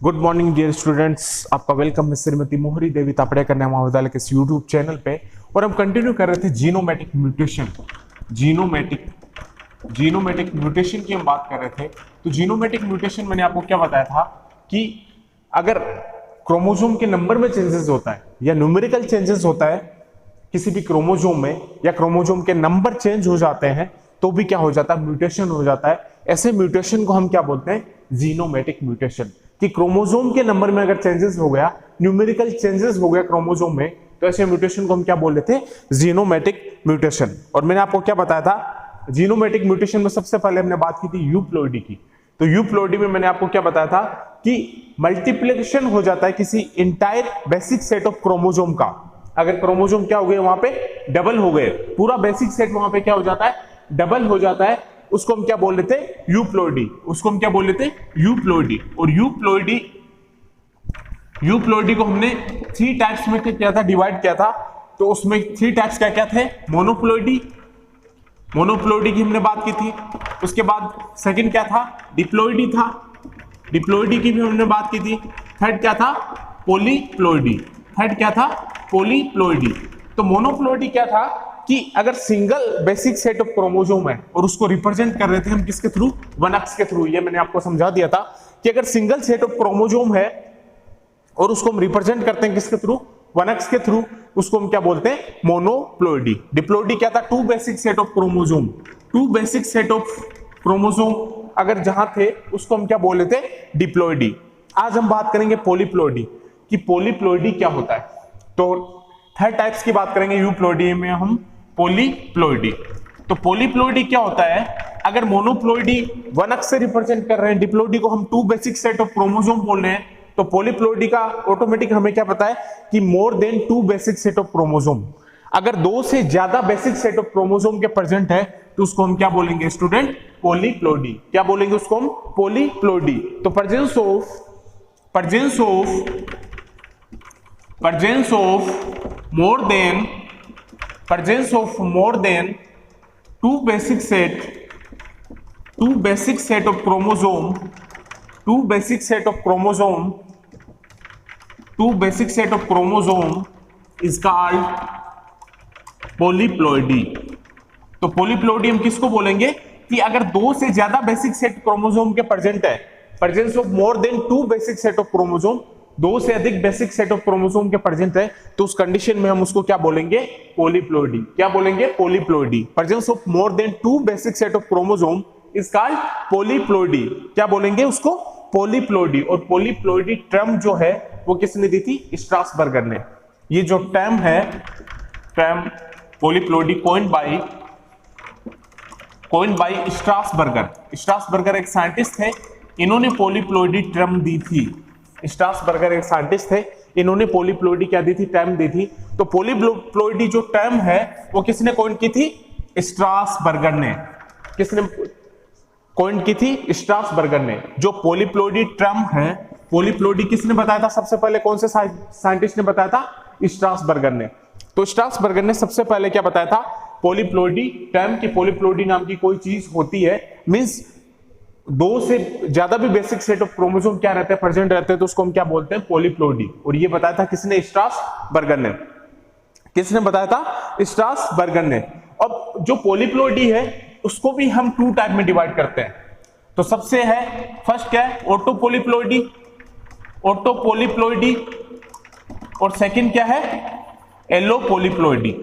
Good morning dear students, आपका welcome है श्रीमती मोहरी देवी तापड़े कन्या महाविद्यालय के इस यूट्यूब चैनल पे। और हम कंटिन्यू कर रहे थे जीनोमैटिक म्यूटेशन। जीनोमैटिक म्यूटेशन की हम बात कर रहे थे। तो जीनोमैटिक म्यूटेशन मैंने आपको क्या बताया था कि अगर क्रोमोसोम के नंबर में चेंजेस होता है या न्यूमेरिकल चेंजेस होता है किसी भी क्रोमोसोम में, या क्रोमोसोम के नंबर चेंज हो जाते हैं तो भी क्या हो जाता है, म्यूटेशन हो जाता है। ऐसे म्यूटेशन को हम क्या बोलते हैं, जीनोमैटिक म्यूटेशन। कि क्रोमोसोम के नंबर में अगर चेंजेस हो गया, न्यूमेरिकल चेंजेस हो गया क्रोमोसोम में, तो ऐसे म्यूटेशन को हम क्या बोल रहे थे, जीनोमैटिक म्यूटेशन। और मैंने आपको क्या बताया था, जीनोमैटिक म्यूटेशन में सबसे पहले हमने बात की थी यूप्लॉइडी की। तो यूप्लॉइडी में मैंने आपको क्या बताया था कि मल्टीप्लिकेशन हो जाता है किसी entire basic set of chromosome का। अगर क्रोमोसोम क्या हो गए, वहां पे डबल हो गए, पूरा बेसिक सेट वहां पे क्या हो जाता है, डबल हो जाता है, उसको हम क्या बोल रहे थे, यूप्लॉइडी। उसको हम क्या बोल रहे थे, यूप्लॉइडी। और यूप्लॉइडी को हमने 3 टाइप्स में क्या किया था, डिवाइड किया था। तो उसमें 3 टाइप्स क्या क्या थे, मोनोप्लॉइडी की हमने बात की थी। उसके बाद सेकंड क्या था, डिप्लॉइडी था, डिप्लॉइडी की भी हमने बात की थी। थर्ड क्या था, पॉलीप्लॉइडी। तो मोनोप्लॉइडी क्या था कि अगर single basic set of chromosome है और उसको रिप्रेजेंट कर रहे थे हम किसके थ्रू, 1 अक्ष के थ्रू। ये मैंने आपको समझा दिया था कि अगर सिंगल सेट ऑफ क्रोमोसोम है और उसको हम रिप्रेजेंट करते हैं किसके थ्रू, 1 अक्ष के थ्रू, उसको हम क्या बोलते हैं, मोनोप्लॉइडी। डिप्लॉइडी क्या था, 2 basic set of chromosome. 2 basic set of chromosome अगर जहां थे उसको हम क्या बोल रहे थे, डिप्लॉइडी। आज हम बात करेंगे पॉलीप्लॉइडी कि पॉलीप्लॉइडी क्या होता है। तो थर्ड टाइप्स की बात करेंगे यूप्लॉइडी में हम, पॉलीप्लॉइडी। तो पॉलीप्लॉइडी क्या होता है, अगर मोनोप्लॉइडी 1 अक्ष से रिप्रेजेंट कर रहे हैं, डिप्लॉइडी को हम 2 बेसिक सेट ऑफ क्रोमोसोम बोल रहे हैं, तो पॉलीप्लॉइडी का ऑटोमेटिक हमें क्या पता है कि more than 2 basic set of chromosome. अगर 2 से ज्यादा बेसिक सेट ऑफ क्रोमोसोम के प्रेजेंट है तो उसको हम क्या बोलेंगे स्टूडेंट, पॉलीप्लॉइडी। क्या बोलेंगे उसको हम, पॉलीप्लॉइडी। तो presence of more than 2 basic set of chromosome is called polyploidy. तो पॉलीप्लॉइडी हम किसको बोलेंगे कि अगर 2 से ज्यादा बेसिक सेट क्रोमोसोम के प्रेजेंट है, presence of more than 2 basic set of chromosome, 2 से अधिक बेसिक सेट ऑफ क्रोमोसोम के प्रेजेंट है, तो उस कंडीशन में हम उसको क्या बोलेंगे, पॉलीप्लॉइडी। क्या बोलेंगे, polyploidy. Presence of more than 2 basic set of chromosome is called polyploidy. क्या बोलेंगे उसको, पॉलीप्लॉइडी। और पॉलीप्लॉइडी टर्म जो है वो किसने दी थी, स्ट्रासबर्गर ने। ये जो टर्म है, term polyploidy coined bye Strasburger एक साइंटिस्ट थे, इन्होंने पॉलीप्लॉइडी टर्म दी थी। स्ट्रासबर्गर एक साइंटिस्ट थे, इन्होंने पॉलीप्लॉइडी क्या दी थी, टर्म दी थी। तो पॉलीप्लॉइडी जो टर्म है वो किसने कॉइन की थी, स्ट्रासबर्गर ने। किसने कॉइन की थी, स्ट्रासबर्गर ने। जो पॉलीप्लॉइडी टर्म है, पॉलीप्लॉइडी किसने बताया था सबसे पहले, कौन से साइंटिस्ट ने बताया था, स्ट्रासबर्गर ने। तो स्ट्रासबर्गर ने सबसे पहले क्या बताया था, पॉलीप्लॉइडी टर्म की, पॉलीप्लॉइडी नाम की कोई चीज होती है, मींस 2 से ज्यादा भी बेसिक सेट ऑफ क्रोमोसोम क्या रहते हैं, प्रेजेंट रहते हैं, तो उसको हम क्या बोलते हैं, पॉलीप्लॉइडी। और ये बताया था किसने, स्ट्रासबर्गर ने। किसने बताया था, स्ट्रासबर्गर ने। अब जो पॉलीप्लॉइडी है उसको भी हम 2 टाइप में डिवाइड करते हैं। तो सबसे है, फर्स्ट क्या है, ऑटोपॉलीप्लॉइडी, और सेकंड क्या है, एलोपॉलीप्लॉइडी।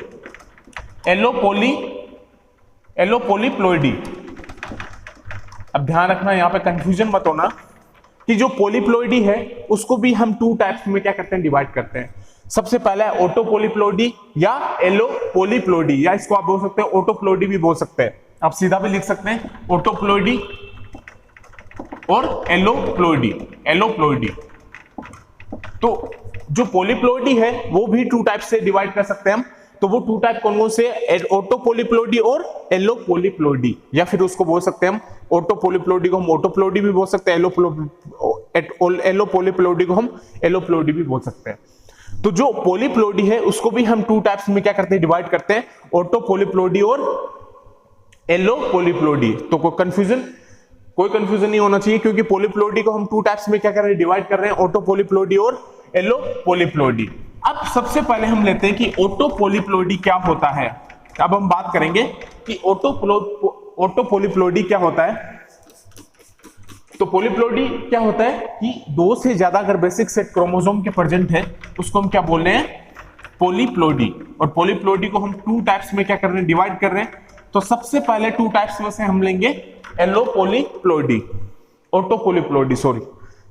एलोपॉलीप्लॉइडी। अब ध्यान रखना, यहां पे कंफ्यूजन मत होना कि जो पॉलीप्लॉइडी है उसको भी हम 2 टाइप्स में क्या करते हैं, डिवाइड करते हैं। सबसे पहला है ऑटोपॉलीप्लॉइडी या एलोपॉलीप्लॉइडी, या इसको आप बोल सकते हैं ऑटोप्लॉइडी भी बोल सकते हैं, आप सीधा भी लिख सकते हैं, ऑटोप्लॉइडी और एलोप्लॉइडी। तो जो पॉलीप्लॉइडी है वो भी 2 टाइप से डिवाइड कर सकते हैं हम। तो वो 2 टाइप कौन से, ऑटोपॉलीप्लॉइडी और एलोपॉलीप्लॉइडी, या फिर उसको बोल सकते हैं हम, ऑटोपॉलीप्लॉइडी को हम ऑटोप्लॉइडी भी बोल सकते हैं, एलोपॉलीप्लॉइडी को हम एलोप्लॉइडी भी बोल सकते हैं। तो जो पॉलीप्लॉइडी है उसको भी हम 2 टाइप्स में क्या करते हैं, डिवाइड करते हैं, ऑटोपॉलीप्लॉइडी और एलोपॉलीप्लॉइडी। तो कोई कंफ्यूजन कोई कंफ्यूजन नहीं होना चाहिए, क्योंकि पॉलीप्लोइडी को हम टू टाइप्स में क्या कर रहे हैं, डिवाइड कर रहे हैं, ऑटो पॉलीप्लोइडी और एलो पॉलीप्लोइडी। अब सबसे पहले हम लेते हैं कि ऑटो पॉलीप्लोइडी क्या होता है। अब हम बात करेंगे कि ऑटो पॉलीप्लोइडी क्या होता है। तो पॉलीप्लोइडी क्या होता है कि दो से ज्यादा अगर बेसिक सेट क्रोमोसोम के प्रेजेंट है उसको हम क्या बोल रहे हैं, पॉलीप्लोइडी। और पॉलीप्लोइडी को हम टू टाइप्स में क्या कर रहे हैं, डिवाइड कर रहे हैं। तो सबसे पहले टू टाइप्स में से हम लेंगे allopolyploidy, autopolyploidy, sorry,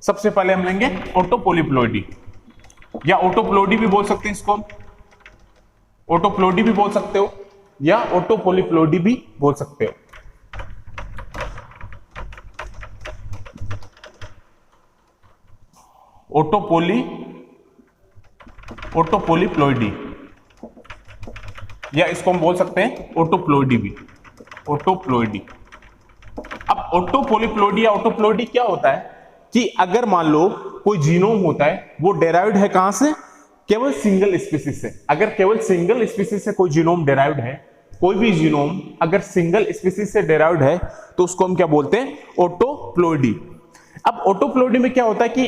सबसे पहले हम लेंगे ऑटो पॉलीप्लोइडी, या ऑटोप्लोइडी भी बोल सकते हैं इसको हम, ऑटोप्लोइडी भी बोल सकते हो या ऑटो पॉलीप्लोइडी भी बोल सकते हो। ऑटो पॉलीप्लोइडी या इसको हम बोल सकते हैं ऑटोप्लोइडी भी, ऑटोप्लोइडी। अब ऑटो पॉलीप्लोइडी या ऑटोप्लोइडी क्या होता है कि अगर मान लो कोई जीनोम होता है, वो डेराइव्ड है कहां से, केवल सिंगल स्पीसीज से। अगर केवल सिंगल स्पीसीज से कोई जीनोम डेराइव्ड है, कोई भी जीनोम अगर सिंगल स्पीसीज से डेराइव्ड है तो उसको हम क्या बोलते हैं, ऑटोप्लोइडी। अब ऑटोप्लोइडी में क्या होता है कि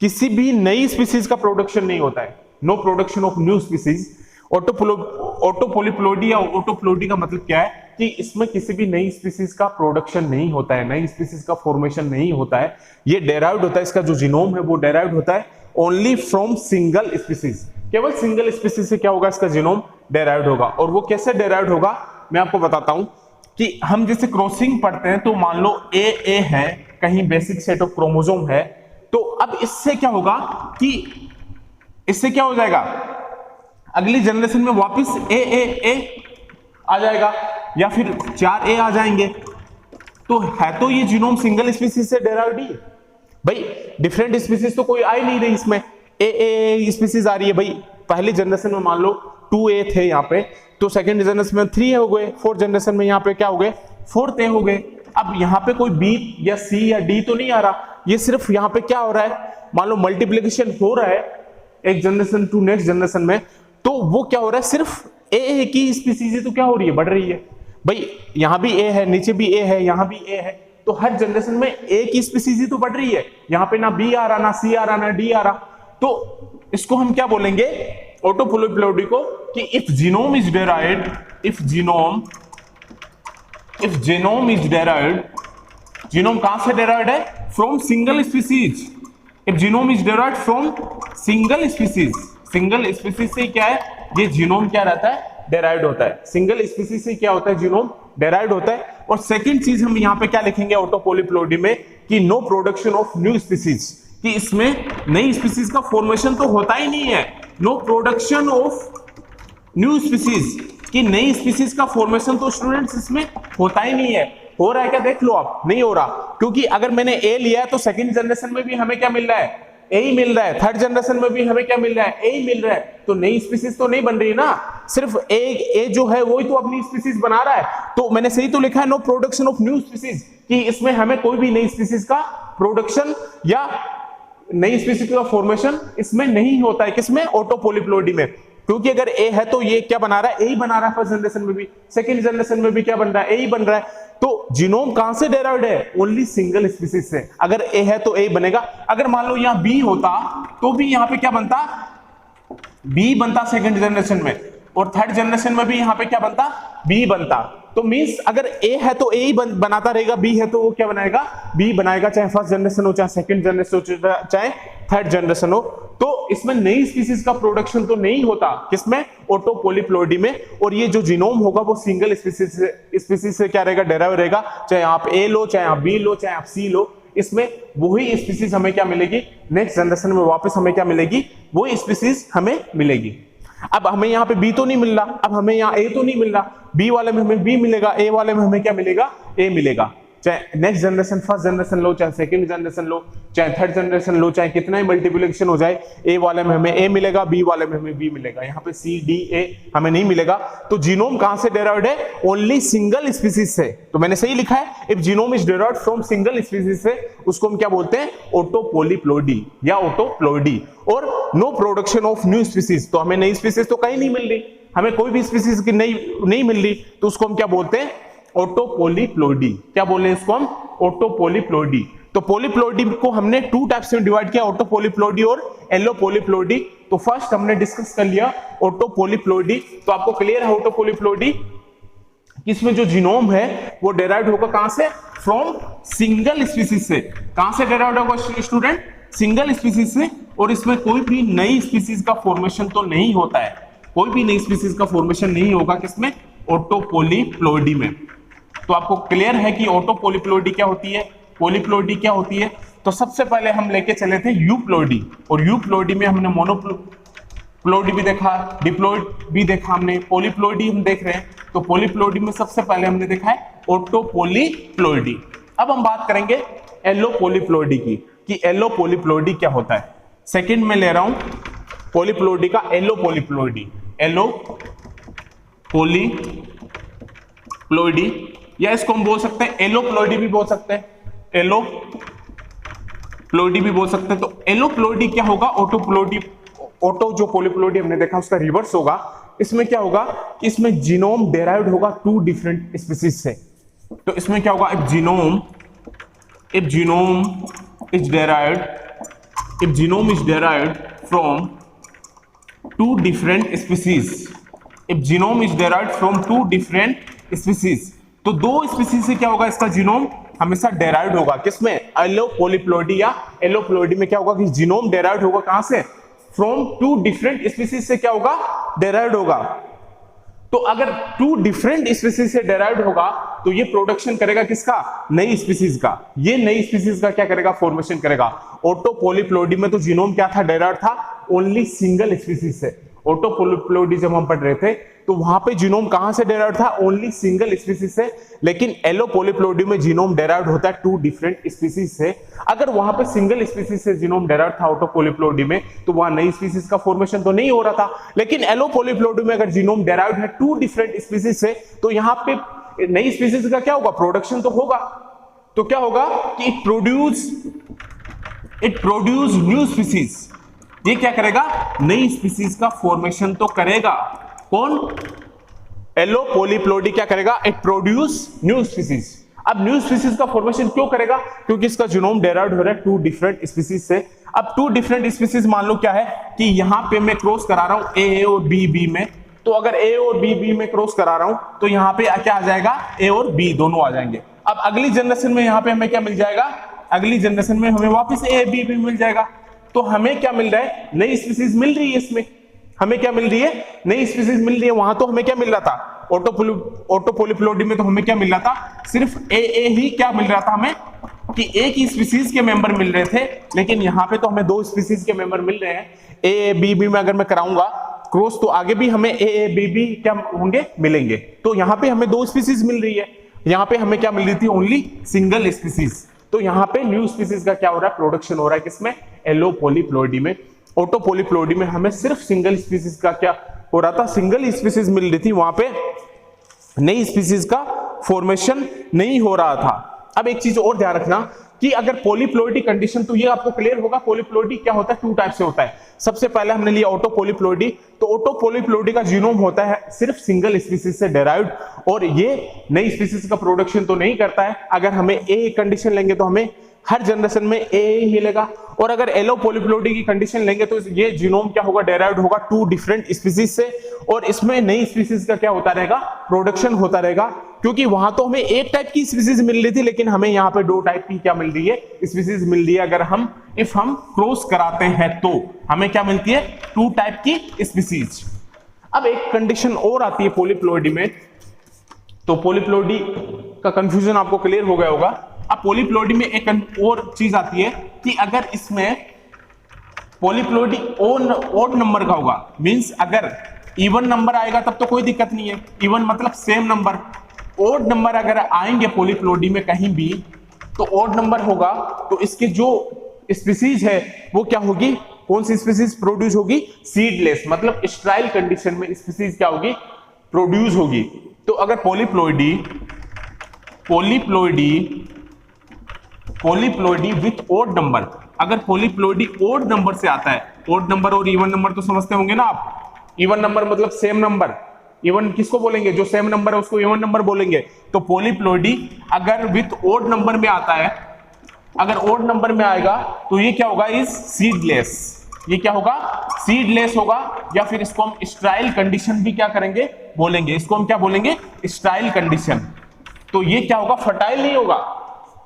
किसी भी नई स्पीसीज का प्रोडक्शन नहीं होता है, no production of new species. Autopolyploidy या ऑटोप्लोइडी का मतलब क्या है कि इसमें किसी भी नई स्पीसीज का प्रोडक्शन नहीं होता है, नई स्पीसीज का फॉर्मेशन नहीं होता है, ये डेराइव्ड होता है, इसका जो जीनोम है वो डेराइव्ड होता है ओनली फ्रॉम सिंगल स्पीसीज। केवल सिंगल स्पीसीज से क्या होगा, इसका जीनोम डेराइव्ड होगा। और वो कैसे डेराइव्ड होगा मैं आपको बताता हूं कि हम जैसे क्रॉसिंग पढ़ते हैं, तो मान लो ए है, कहीं बेसिक सेट ऑफ क्रोमोसोम है, तो अब इससे क्या होगा कि इससे क्या हो जाएगा, अगली जनरेशन में वापस ए आ जाएगा या फिर 4A आ जाएंगे। तो है तो ये जीनोम सिंगल स्पीसीज से डेराइव्ड ही भाई, डिफरेंट स्पीसीज तो कोई आ ही नहीं रही इसमें, ए स्पीसीज आ रही है भाई। पहली जनरेशन में मान लो 2A थे यहाँ पे, तो सेकंड जनरेशन में 3A हो गए, फोर्थ जनरेशन में यहाँ पे क्या हो गए, 4A हो गए। अब यहाँ पे कोई B या C या D तो नहीं आ रहा, ये सिर्फ यहाँ पे क्या हो रहा है, मान लो मल्टीप्लीकेशन हो रहा है एक जनरेशन टू नेक्स्ट जनरेशन में, तो वो क्या हो रहा है, सिर्फ ए की स्पीसीज तो क्या हो रही है, बढ़ रही है भाई। यहां भी ए है, नीचे भी ए है, यहां भी ए है, तो हर जनरेशन में ए की स्पीसीज तो बढ़ रही है। यहां पे ना बी आ रहा, ना सी आ रहा, ना डी आ रहा। तो इसको हम क्या बोलेंगे, ऑटो पॉलीप्लोइडी को, कि if genome is derived, if genome is derived, genome कहां से डेराइव्ड है, from single species. If genome is derived from single species, single species से क्या है, ये जीनोम क्या रहता है, डेराइव्ड होता है। सिंगल स्पीसीज से क्या होता है, जीनोम डेराइव्ड होता है। और सेकंड चीज हम यहां पे क्या लिखेंगे ऑटो पॉलीप्लोइडी में, कि no production of new species, कि इसमें नई स्पीसीज का फॉर्मेशन तो होता ही नहीं है। No production of new species, कि नई स्पीसीज का फॉर्मेशन तो स्टूडेंट्स इसमें होता ही नहीं है। हो रहा है क्या, देख लो आप, नहीं हो रहा, क्योंकि अगर मैंने ए लिया है तो सेकंड जनरेशन में भी हमें क्या मिल रहा है, ए ही मिल रहा है, थर्ड जनरेशन में भी हमें क्या मिल रहा है, ए ही मिल रहा है। तो नई स्पीसीज तो नहीं बन रही ना, सिर्फ ए जो है वही तो अपनी स्पीसीज बना रहा है। तो मैंने सही तो लिखा है, no production of new species, कि इसमें हमें कोई भी नई स्पीसीज का प्रोडक्शन या नई स्पीसीज का फॉर्मेशन इसमें नहीं होता है। किसमें, ऑटो पॉलीप्लोइडी में। क्योंकि अगर ए है तो ये क्या बना रहा है, ए ही बना रहा है, फर्स्ट जनरेशन में भी, सेकंड जनरेशन में भी क्या बन रहा है, ए ही बन रहा है। तो जीनोम कहां से डेराइव्ड है, ओनली सिंगल स्पीसीज से। अगर ए है तो ए बनेगा। अगर मान लो यहां बी होता तो भी यहां पे क्या बनता, बी बनता सेकंड जनरेशन में, और थर्ड जनरेशन में भी यहां पे क्या बनता, बी बनता। तो मींस अगर ए है तो ए ही बनाता रहेगा, बी है तो वो क्या बनाएगा, बी बनाएगा, चाहे फर्स्ट जनरेशन हो, चाहे सेकंड जनरेशन हो, चाहे थर्ड जनरेशन हो। तो इसमें नई स्पीसीज का प्रोडक्शन तो नहीं होता, किसमें, ऑटो पॉलीप्लोइडी में। और ये जो जीनोम होगा वो सिंगल स्पीसीज से क्या रहेगा, डेराइव रहेगा। चाहे आप ए लो, चाहे आप बी लो, चाहे आप सी लो, इसमें वही स्पीसीज हमें क्या मिलेगी, नेक्स्ट जनरेशन में वापस हमें क्या मिलेगी, वही स्पीसीज हमें मिलेगी। अब हमें यहाँ पे बी तो नहीं मिल रहा, अब हमें यहाँ ए तो नहीं मिल रहा, बी वाले में हमें बी मिलेगा, ए वाले में हमें क्या मिलेगा, ए मिलेगा। चाहे नेक्स्ट जनरेशन फर्स्ट जनरेशन लो, चाहे सेकंड जनरेशन लो, चाहे थर्ड जनरेशन लो, चाहे कितना ही मल्टीप्लिकेशन हो जाए, ए वाले में हमें ए मिलेगा, बी वाले में हमें बी मिलेगा। यहाँ पे सी डी ए हमें नहीं मिलेगा। तो जीनोम कहां से डेराइव्ड है, ओनली सिंगल स्पीसीज से। तो मैंने सही लिखा है, if genome is derived from single species से, उसको हम क्या बोलते हैं, ऑटो पॉलीप्लोइडी या ऑटोप्लोइडी। और no production of new species, तो हमें नई स्पीसीज तो कहीं नहीं मिल रही, हमें कोई भी स्पीसीज की नई नहीं मिल रही, तो उसको हम क्या बोलते हैं, ऑटो पोलीप्लोइडी। क्या बोले इसको हम? Auto polyploidy. तो पोलीप्लोइडी को हमने टू टाइप्स में डिवाइड किया, ऑटो पोलीप्लोइडी और एलो पोलीप्लोइडी। तो फर्स्ट हमने डिस्कस कर लिया ऑटो पोलीप्लोइडी। तो आपको क्लियर है ऑटो पोलीप्लोइडी, इसमें जो जीनोम है वो डेराइव होगा कहां से? फ्रॉम सिंगल स्पीसीज से। कहां से डेराइव होगा स्टूडेंट? सिंगल स्पीसीज से। और इसमें कोई भी नई स्पीसीज का फॉर्मेशन तो नहीं होता है, कोई भी नई स्पीसीज का फॉर्मेशन नहीं होगा किसमें? ऑटो पोलीप्लोइडी में। तो आपको क्लियर है कि ऑटो पोलीप्लोइडी क्या होती है, पोलीप्लोइडी क्या होती है। तो सबसे पहले हम लेके चले थे यूप्लोइडी, और यूप्लोइडी में हमने मोनोप्लोइडी भी देखा, डिप्लोइड भी देखा हमने, पोलीप्लोइडी हम देख रहे हैं। तो पोलीप्लोइडी में सबसे पहले हमने देखा है ऑटो पोलीप्लोइडी। अब हम बात करेंगे एलो पोलीप्लोइडी की, कि एलो पोलीप्लोइडी क्या होता है। सेकंड में ले रहा हूं पोलीप्लोइडी का एलो पोलीप्लोइडी, एलो पोलीप्लोइडी, या इसको हम बोल सकते हैं एलोप्लोइडी भी बोल सकते हैं, एलोप्लोइडी भी बोल सकते हैं। तो एलोप्लोइडी क्या होगा? ऑटोप्लोइडी, ऑटो जो पोलीप्लोइडी हमने देखा उसका रिवर्स होगा। इसमें क्या होगा कि इसमें जीनोम डेराइव्ड होगा टू डिफरेंट स्पीसीज से। तो इसमें क्या होगा? If genome is derived from two different species, तो दो स्पीसीज से क्या होगा? इसका जीनोम हमेशा डेराइव्ड होगा किसमें? एलो पोलीप्लोइडी या एलोप्लोइडी में क्या होगा कि जीनोम डेराइव्ड होगा कहां से? फ्रॉम टू डिफरेंट स्पीसीज से क्या होगा? डेराइव्ड होगा। तो अगर टू डिफरेंट स्पीसीज से डेराइव्ड होगा तो ये प्रोडक्शन करेगा किसका? नई स्पीसीज का। ये नई स्पीसीज का क्या करेगा? फॉर्मेशन करेगा। ऑटो पोलीप्लोइडी में तो जीनोम क्या था? डेराइव्ड था ओनली सिंगल स्पीसीज से। ऑटो पोलीप्लोइडी जब हम पढ़ रहे थे तो वहां पे जीनोम कहां से डेराइव्ड था? ओनली सिंगल स्पीसीज से। लेकिन एलो पोलीप्लोइडी में जीनोम डेराइव्ड होता है टू डिफरेंट स्पीसीज से। अगर वहां पे सिंगल स्पीसीज से जीनोम डेराइव्ड था ऑटो पोलीप्लोइडी में, तो वहां नई स्पीसीज का फॉर्मेशन तो नहीं हो रहा था। लेकिन एलो पोलीप्लोइडी में अगर जीनोम डेराइव्ड है टू डिफरेंट स्पीसीज से, तो यहां पे नई स्पीसीज का क्या होगा? प्रोडक्शन तो होगा। तो क्या होगा कि इट प्रोड्यूस न्यू स्पीसीज। ये क्या करेगा? नई स्पीसीज का फॉर्मेशन तो करेगा। कौन? एलो पोलीप्लोइडी क्या करेगा? It produce new species. अब न्यू स्पीसीज का फॉर्मेशन क्यों करेगा? क्योंकि इसका जीनोम डेराइव्ड हो रहा है टू डिफरेंट स्पीसीज से। अब टू डिफरेंट स्पीसीज मान लो क्या है कि यहां पे मैं क्रॉस करा रहा हूं ए और बी में। तो अगर ए और बी में क्रॉस करा रहा हूं तो यहां पे क्या आ जाएगा? ए और बी दोनों आ जाएंगे। अब अगली जनरेशन में यहां पे हमें क्या मिल जाएगा? अगली जनरेशन में हमें वापस ए बी मिल जाएगा। तो हमें क्या मिल रहा है? नई स्पीसीज मिल रही है। इसमें हमें क्या मिल रही है? नई स्पीसीज मिल रही है। वहां तो हमें क्या मिल रहा था? ऑटो पोलीप्लोइडी में तो हमें क्या मिल रहा था? सिर्फ ए ही क्या मिल रहा था हमें कि एक ही स्पीसीज के मेंबर मिल रहे थे। लेकिन यहाँ पे तो हमें दो स्पीसीज के मेंबर मिल रहे हैं। ए बी में अगर मैं कराऊंगा क्रॉस तो आगे भी हमें ए बी क्या होंगे? मिलेंगे। तो यहाँ पे हमें दो स्पीसीज मिल रही है, यहाँ पे हमें क्या मिल रही थी? Only single species. तो यहाँ पे न्यू स्पीसीज का क्या हो रहा है? प्रोडक्शन हो रहा है किसमें? एलो पोलीप्लोइडी में। ऑटो पोलीप्लोइडी में हमें सिर्फ सिंगल स्पीसीज का क्या हो रहा था? सिंगल स्पीसीज मिल रही थी, वहां पे नई स्पीसीज का फॉर्मेशन नहीं हो रहा था। अब एक चीज और ध्यान रखना कि अगर पोलीप्लोइडी कंडीशन, तो ये आपको क्लियर होगा पोलीप्लोइडी क्या होता है? टू टाइप से होता है। सबसे पहले हमने लिया ऑटो पोलीप्लोइडी। तो ऑटो पोलीप्लोइडी का जीनोम होता है सिर्फ सिंगल स्पीसीज से डेराइव्ड, और ये नई स्पीसीज का प्रोडक्शन तो नहीं करता है। अगर हमें ए कंडीशन लेंगे तो हमें हर जनरेशन में ए ही मिलेगा। और अगर एलो पोलीप्लोइडी की कंडीशन लेंगे तो ये जीनोम क्या होगा? डेराइव्ड होगा टू डिफरेंट स्पीसीज से, और इसमें नई स्पीसीज का क्या होता रहेगा? प्रोडक्शन होता रहेगा। क्योंकि वहां तो हमें एक टाइप की स्पीसीज मिल रही थी, लेकिन हमें यहाँ पे दो टाइप की क्या मिल रही है? स्पीसीज मिल रही है। अगर हम क्रॉस कराते हैं तो हमें क्या मिलती है? टू टाइप की स्पीसीज। अब एक कंडीशन और आती है पोलीप्लोइडी में। तो पोलीप्लोइडी का कंफ्यूजन आपको क्लियर हो गया होगा। अब पोलीप्लोइडी में एक और चीज आती है कि अगर इसमें पोलीप्लोइडी ओड नंबर का होगा, मींस अगर इवन नंबर आएगा तब तो कोई दिक्कत नहीं है। इवन मतलब सेम नंबर। ओड नंबर अगर आएंगे पोलीप्लोइडी में कहीं भी, तो ओड नंबर होगा तो इसके जो स्पीसीज है वो क्या होगी? कौन सी स्पीसीज प्रोड्यूस होगी? सीडलेस, मतलब स्टेराइल कंडीशन में स्पीसीज क्या होगी? प्रोड्यूस होगी। तो अगर पोलीप्लोइडी विथ ओड नंबर, अगर पोलीप्लोइडी ओड नंबर से आता है, ओड नंबर और इवन नंबर तो समझते होंगे ना आप। इवन नंबर मतलब सेम नंबर, इवन किसको बोलेंगे, जो सेम नंबर है उसको इवन नंबर बोलेंगे। तो पॉलीप्लोइडी अगर विथ ओड नंबर में आता है, अगर ओड नंबर में आएगा तो ये क्या होगा, इज सीडलेस। ये क्या होगा, सीडलेस होगा, या फिर इसको हम स्टाइल कंडीशन भी क्या करेंगे, बोलेंगे। इसको हम क्या बोलेंगे, स्टाइल कंडीशन। तो ये क्या होगा, फर्टाइल नहीं होगा।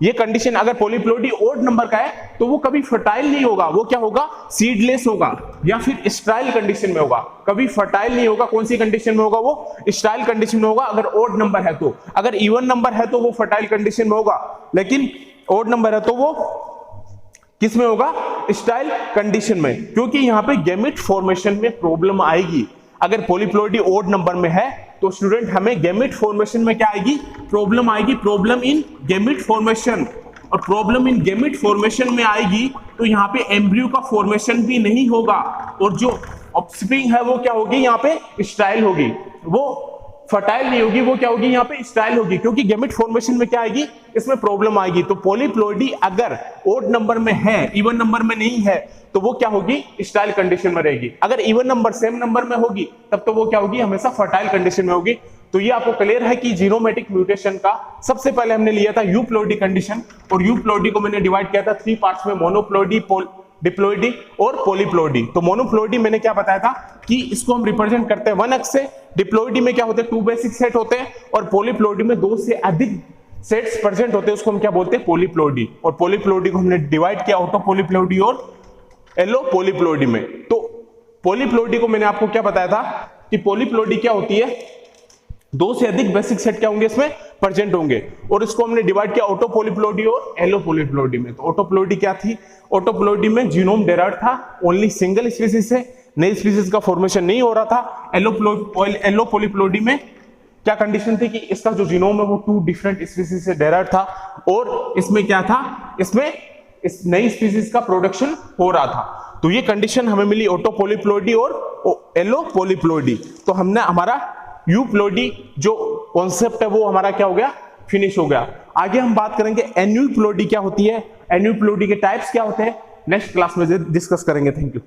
ये कंडीशन अगर पॉलीप्लोइडी ओड नंबर का है तो वो कभी फर्टाइल नहीं होगा, वो क्या होगा, सीडलेस होगा या फिर स्टाइल कंडीशन में होगा, कभी फर्टाइल नहीं होगा। कौन सी कंडीशन में होगा, वो स्टाइल कंडीशन में होगा अगर ओड नंबर है तो। अगर इवन नंबर है तो वो फर्टाइल कंडीशन में होगा, लेकिन ओड नंबर है तो वो किस में होगा, स्टाइल कंडीशन में, क्योंकि यहां पे गैमेट फॉर्मेशन में प्रॉब्लम आएगी। अगर पॉलीप्लोइडी ओड नंबर में है तो स्टूडेंट हमें गैमेट फॉर्मेशन में क्या आएगी, प्रॉब्लम आएगी, प्रॉब्लम इन गैमेट फॉर्मेशन। और प्रॉब्लम इन गैमेट फॉर्मेशन में आएगी तो यहाँ पे एम्ब्रियो का फॉर्मेशन भी नहीं होगा, और जो ऑफस्प्रिंग है वो क्या होगी, यहाँ पे स्टाइल होगी, वो फर्टाइल नहीं होगी, वो क्या होगी, यहाँ पे स्टाइल होगी, क्योंकि गैमेट फॉर्मेशन में क्या आएगी, इसमें प्रॉब्लम आएगी। तो पॉलीप्लोइडी अगर ओड नंबर में है, इवन नंबर में नहीं है, तो वो क्या होगी, स्टाइल कंडीशन में रहेगी। अगर इवन नंबर सेम नंबर में होगी तब तो वो क्या होगी, हमेशा फर्टाइल कंडीशन में होगी। तो ये आपको क्लियर है कि जीनोमेटिक म्यूटेशन का सबसे पहले हमने लिया था यूप्लोइडी कंडीशन, और यूप्लोइडी को मैंने डिवाइड किया था 3 पार्ट्स में, मोनोप्लोइडी, डिप्लोइडी और पॉलीप्लोइडी। तो मोनोप्लोइडी मैंने क्या बताया था कि इसको हम रिप्रेजेंट करते हैं 1 अक्ष से। डिप्लोइडी में क्या होते हैं, 2 बेसिक सेट होते हैं, और पॉलीप्लोइडी में 2 से अधिक सेट्स प्रेजेंट होते हैं, उसको हम क्या बोलते हैं, पॉलीप्लोइडी। और पॉलीप्लोइडी को हमने डिवाइड किया ऑटो पॉलीप्लोइडी और एलो पॉलीप्लोइडी में। तो पॉलीप्लोइडी को मैंने आपको क्या बताया था कि पॉलीप्लोइडी क्या होती है, 2 से अधिक बेसिक सेट क्या होंगे, इसमें प्रेजेंट होंगे, और इसको हमने डिवाइड किया ऑटो पॉलीप्लोइडी और एलो पॉलीप्लोइडी में। तो ऑटो प्लोइडी क्या थी, ऑटो प्लोइडी में जीनोम डेराइव्ड था ओनली सिंगल स्पीसीज से, नई स्पीसीज का फॉर्मेशन नहीं हो रहा था। एलो पॉलीप्लोइडी में क्या कंडीशन थी कि इसका जो जीनोम है वो 2 डिफरेंट स्पीसीज से डेराइव्ड था, और इसमें क्या था, इसमें इस नई स्पीसीज का प्रोडक्शन हो रहा था। तो ये कंडीशन हमें मिली ऑटो पॉलीप्लोइडी और एलो पॉलीप्लोइडी। तो हमने हमारा यूप्लोइडी जो कॉन्सेप्ट है वो हमारा क्या हो गया, फिनिश हो गया। आगे हम बात करेंगे एन्यूप्लोइडी क्या होती है, एन्यूप्लोइडी के टाइप्स क्या होते हैं, नेक्स्ट क्लास में डिस्कस करेंगे। Thank you.